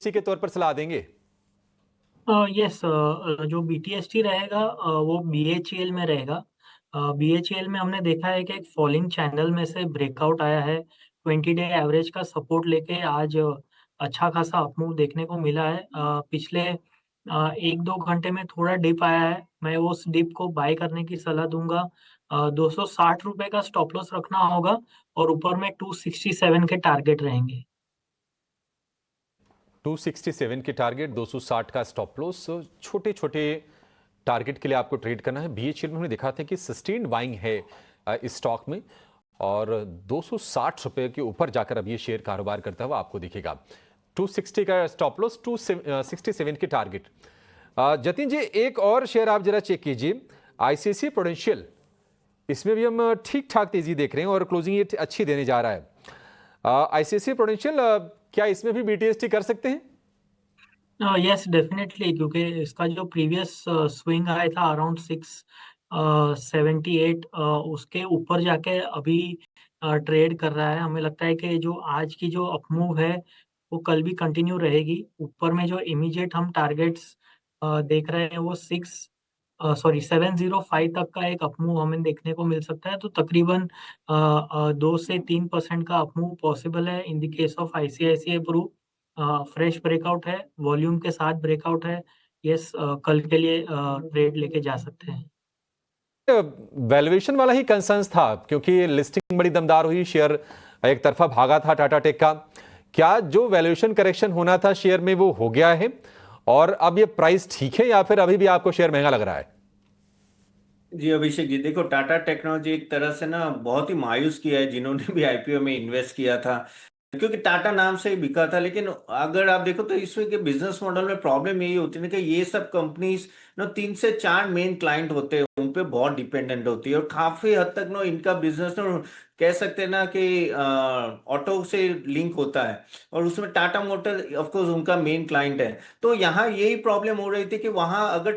इसी के तौर पर सलाह देंगे? यस, जो बीटीएसटी रहेगा वो बीएचईएल में रहेगा। बीएचईएल में हमने देखा है कि एक फॉलिंग चैनल में से ब्रेकआउट आया है। 20 डे एवरेज का सपोर्ट लेके आज अच्छा खासा अपमूव देखने को मिला है। पिछले 1-2 घंटे में थोड़ा डिप आया है। मैं उस डिप को बाय करने की सलाह दूंगा। 260 रुपए का स्टॉप लॉस रखना होगा और ऊपर में 267 के टारगेट रहेंगे। 267 के टारगेट, 260 का स्टॉप लॉस। छोटे छोटे टारगेट के लिए आपको ट्रेड करना है। बीएचईएल में हमने देखा था कि सस्टेन्ड बाइंग है इस स्टॉक में, और 260 रुपए के ऊपर जाकर अब ये शेयर कारोबार करता हुआ आपको दिखेगा। 260 का स्टॉप लॉस, 267 के टारगेट। जतिन जी, एक और शेयर आप जरा चेक कीजिए, आईसीआईसीआई प्रूडेंशियल। इसमें भी हम ठीक ठाक तेजी देख रहे हैं और क्लोजिंग ये अच्छी देने जा रहा है। आईसीआईसीआई प्रूडेंशियल, क्या इसमें भी बीटीएसटी कर सकते हैं? यस डेफिनेटली, क्योंकि इसका जो प्रीवियस स्विंग आया था अराउंड 678, उसके ऊपर जाके अभी ट्रेड कर रहा है। हमें लगता है कि जो आज की जो अपमूव है वो कल भी कंटिन्यू रहेगी। ऊपर में जो इमीडिएट हम टारगेट्स देख रहे हैं वो 705 तक का एक अपमूव हमें देखने को मिल सकता है। तो तकरीबन 2 से 3% का अपमूव पॉसिबल है in the case of ICICI Pru. Fresh breakout है, वॉल्यूम के साथ ब्रेकआउट है। यस, कल के लिए ट्रेड लेके जा सकते हैं। वैल्यूएशन वाला ही कंसर्न था, क्योंकि लिस्टिंग बड़ी दमदार हुई, शेयर एक तरफा भागा था टाटा टेक का। क्या जो वैल्यूएशन करेक्शन होना था शेयर में वो हो गया है, और अब ये प्राइस ठीक है, या फिर अभी भी आपको शेयर महंगा लग रहा है? जी अभिषेक जी, देखो टाटा टेक्नोलॉजी एक तरह से ना बहुत ही मायूस किया है जिन्होंने भी आईपीओ में इन्वेस्ट किया था, क्योंकि टाटा नाम से ही बिका था। लेकिन अगर आप देखो तो इसमें के बिजनेस मॉडल में प्रॉब्लम यही होती है ना कि ये सब कंपनीज नो 3 से 4 मेन क्लाइंट होते हैं, उन पे बहुत डिपेंडेंट होती है, और काफी हद तक नो इनका बिजनेस नो कह सकते हैं ना कि ऑटो से लिंक होता है, और उसमें टाटा मोटर ऑफ कोर्स उनका मेन क्लाइंट है। तो यहाँ यही प्रॉब्लम हो रही थी कि वहां अगर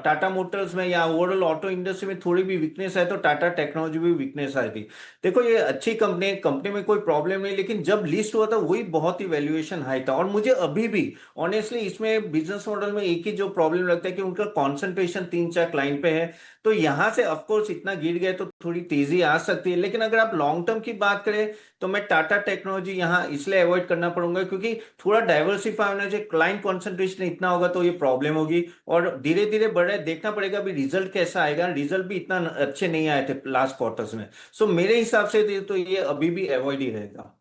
टाटा मोटर्स में या ओवरऑल ऑटो इंडस्ट्री में थोड़ी भी वीकनेस है तो टाटा टेक्नोलॉजी भी वीकनेस आई थी। देखो ये अच्छी कंपनी, कंपनी में कोई प्रॉब्लम नहीं, लेकिन जब लिस्ट हुआ था वही बहुत ही वैल्यूएशन हाई था। और मुझे अभी भी ऑनेस्टली इसमें बिजनेस मॉडल में एक ही जो प्रॉब्लम लगता है कि उनका कॉन्सेंट्रेशन 3-4 क्लाइंट पे है। तो यहां से ऑफकोर्स इतना गिर गए तो थोड़ी तेजी आ सकती है, लेकिन अगर आप लॉन्ग टर्म की बात करें तो मैं टाटा टेक्नोलॉजी यहाँ इसलिए अवॉइड करना पड़ूंगा क्योंकि थोड़ा डाइवर्सिफाई होना चाहिए। क्लाइंट कॉन्सेंट्रेशन इतना होगा तो ये प्रॉब्लम होगी, और धीरे धीरे बढ़ रहा है, देखना पड़ेगा अभी रिजल्ट कैसा आएगा। रिजल्ट भी इतना अच्छे नहीं आए थे लास्ट क्वार्टर्स में। सो मेरे हिसाब से तो ये अभी भी अवॉइड ही रहेगा।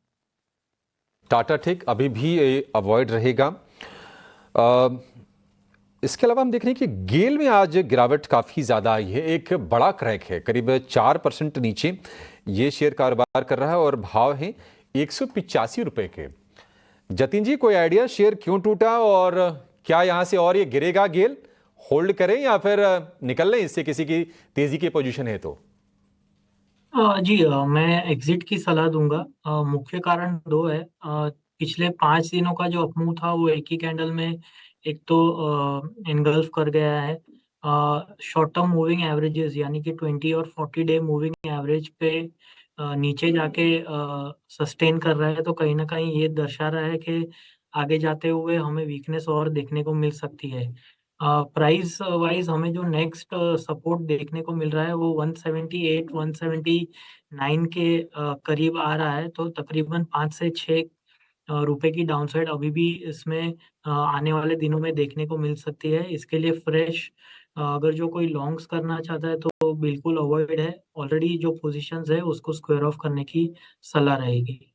टाटा टेक अभी भी अवॉइड रहेगा। अ, इसके अलावा हम देख रहे हैं कि गेल में आज गिरावट काफी ज्यादा आई है, एक बड़ा क्रैक है, करीब 4% नीचे ये शेयर कारोबार कर रहा है, और भाव है 185 रुपए के। जतिन जी, कोई आइडिया शेयर क्यों टूटा, और क्या यहां से और ये गिरेगा? गेल होल्ड करें या फिर निकल लें इससे, किसी की तेजी की पोजीशन है तो? जी, मैं एग्जिट की सलाह दूंगा। मुख्य कारण दो है। पिछले 5 दिनों का जो अपमूव था वो एक ही कैंडल में एक तो एनगल्फ कर गया है। शॉर्ट टर्म मूविंग एवरेजेस यानी कि 20 और 40 डे मूविंग एवरेज पे नीचे जाके सस्टेन कर रहा है। तो कहीं ना कहीं ये दर्शा रहा है कि आगे जाते हुए हमें वीकनेस और देखने को मिल सकती है। प्राइस वाइज हमें जो नेक्स्ट सपोर्ट देखने को मिल रहा है वो 178 179 के करीब आ रहा है। तो तकरीबन 5 से 6 रुपए की डाउनसाइड अभी भी इसमें आने वाले दिनों में देखने को मिल सकती है। इसके लिए फ्रेश अगर जो कोई लॉन्ग्स करना चाहता है तो बिल्कुल अवॉइड है। ऑलरेडी जो पोजीशंस है उसको स्क्वायर ऑफ करने की सलाह रहेगी।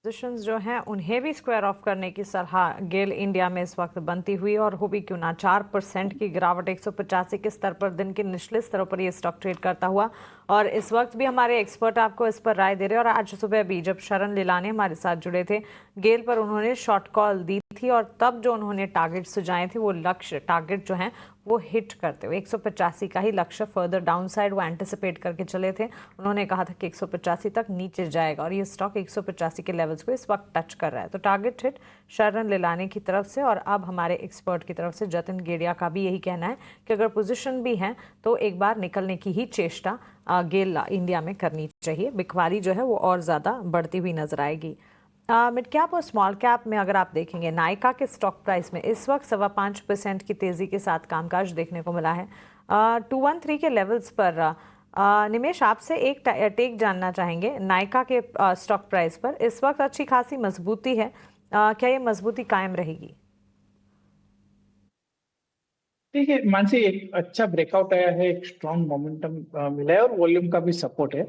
पोजिशंस जो हैं उन्हें भी स्क्वायर ऑफ करने की सलाह गेल इंडिया में इस वक्त बनती हुई, और हो भी क्यों ना 4% की गिरावट 185 के स्तर पर दिन के निचले स्तरों पर ये स्टॉक ट्रेड करता हुआ। और इस वक्त भी हमारे एक्सपर्ट आपको इस पर राय दे रहे हैं। और आज सुबह भी जब शरण लिलाने हमारे साथ जुड़े थे गेल पर, उन्होंने शॉर्ट कॉल दी थी, और तब जो उन्होंने टारगेट सुझाए थे वो लक्ष्य टारगेट जो हैं वो हिट करते हुए 185 का ही लक्ष्य, फर्दर डाउनसाइड वो एंटिसिपेट करके चले थे। उन्होंने कहा था कि 185 तक नीचे जाएगा, और ये स्टॉक 185 के लेवल्स को इस वक्त टच कर रहा है। तो टारगेट हिट शरण लिलाने की तरफ से, और अब हमारे एक्सपर्ट की तरफ से जतिन गेडिया का भी यही कहना है कि अगर पोजीशन भी है तो एक बार निकलने की ही चेष्टा गेल इंडिया में करनी चाहिए। बिकवाली जो है वो और ज़्यादा बढ़ती हुई नजर आएगी। मिड कैप और स्मॉल कैप में अगर आप देखेंगे नायका के स्टॉक प्राइस में इस वक्त 5.25% की तेजी के साथ कामकाज देखने को मिला है 213 के लेवल्स पर। निमेश, आपसे एक टेक जानना चाहेंगे नायका के स्टॉक प्राइस पर। इस वक्त अच्छी खासी मजबूती है, क्या ये मजबूती कायम रहेगी? देखिए मानसी, एक अच्छा ब्रेकआउट आया है, एक स्ट्रॉन्ग मोमेंटम मिला है और वॉल्यूम का भी सपोर्ट है।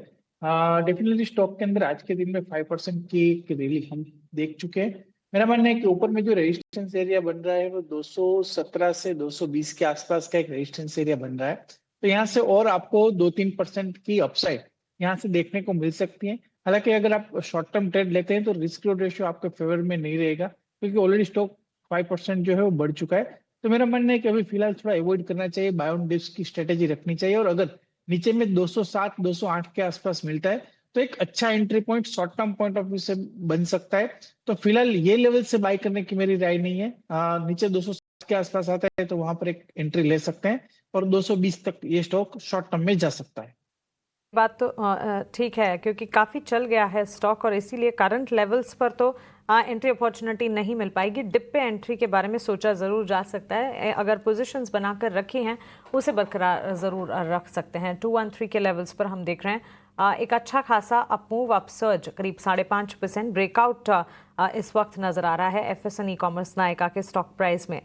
डेफिनेटली स्टॉक के अंदर आज के दिन में 5% की रैली हम देख चुके हैं। मेरा मानना है कि ऊपर में जो रेजिस्टेंस एरिया बन रहा है वो 217 से 220 के आसपास का एक रेजिस्टेंस एरिया बन रहा है। तो यहाँ से और आपको 2-3% की अपसाइड यहाँ से देखने को मिल सकती है। हालांकि अगर आप शॉर्ट टर्म ट्रेड लेते हैं तो रिस्क रिवॉर्ड रेशियो आपके फेवर में नहीं रहेगा, क्योंकि ऑलरेडी स्टॉक 5% जो है वो बढ़ चुका है। तो मेरा मानना है कि अभी फिलहाल थोड़ा अवॉइड करना चाहिए, बाय ऑन डिप्स की स्ट्रेटेजी रखनी चाहिए। और अगर नीचे में 207 208 के आसपास मिलता है तो एक अच्छा entry point short term point of view से बन सकता है। तो फिलहाल ये लेवल से बाय करने की मेरी राय नहीं है। नीचे 207 के आसपास आता है तो वहां पर एक एंट्री ले सकते हैं और 220 तक ये स्टॉक शॉर्ट टर्म में जा सकता है। बात तो ठीक है, क्योंकि काफ़ी चल गया है स्टॉक और इसीलिए करंट लेवल्स पर तो एंट्री अपॉर्चुनिटी नहीं मिल पाएगी। डिप पे एंट्री के बारे में सोचा ज़रूर जा सकता है, अगर पोजीशंस बनाकर रखी हैं उसे बरकरार ज़रूर रख सकते हैं। 213 के लेवल्स पर हम देख रहे हैं एक अच्छा खासा अप मूव, अप सर्ज करीब 5.5% ब्रेकआउट इस वक्त नज़र आ रहा है एफएसएन ई कॉमर्स नायका के स्टॉक प्राइस में।